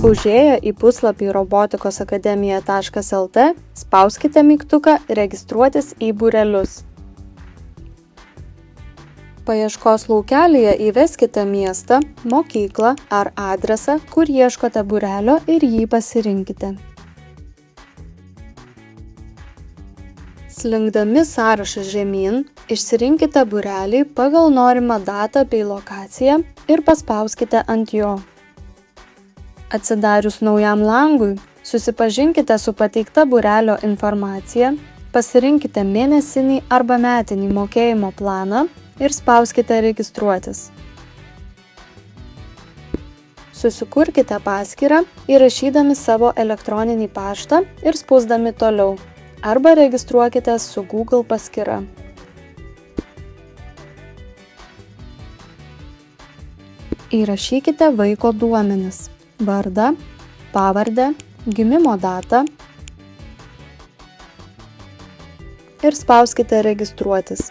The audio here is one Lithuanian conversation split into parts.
Užėję į puslapį robotikosakademija.lt, spauskite mygtuką Registruotis į būrelius. Paieškos laukelyje įveskite miestą, mokyklą ar adresą, kur ieškote būrelio ir jį pasirinkite. Slinkdami sąrašą žemyn, išsirinkite būrelį pagal norimą datą bei lokaciją ir paspauskite ant jo. Atsidarius naujam langui, susipažinkite su pateikta būrelio informacija, pasirinkite mėnesinį arba metinį mokėjimo planą ir spauskite Registruotis. Susikurkite paskyrą, įrašydami savo elektroninį paštą ir spausdami toliau, arba registruokitės su Google paskyra. Įrašykite vaiko duomenis: vardą, pavardę, gimimo datą ir spauskite Registruotis.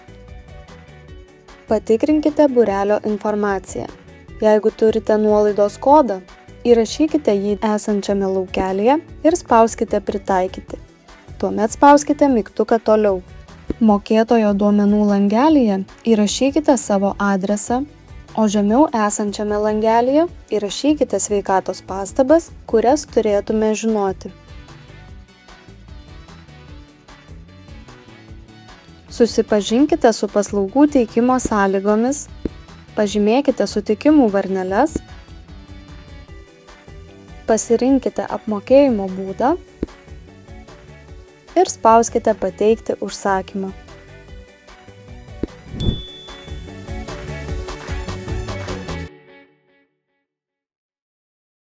Patikrinkite būrelio informaciją. Jeigu turite nuolaidos kodą, įrašykite jį esančiame laukelyje ir spauskite Pritaikyti. Tuomet spauskite mygtuką Toliau. Mokėtojo duomenų langelyje įrašykite savo adresą, o žemiau esančiame langelyje įrašykite sveikatos pastabas, kurias turėtume žinoti. Susipažinkite su paslaugų teikimo sąlygomis, pažymėkite sutikimų varneles, pasirinkite apmokėjimo būdą ir spauskite Pateikti užsakymą.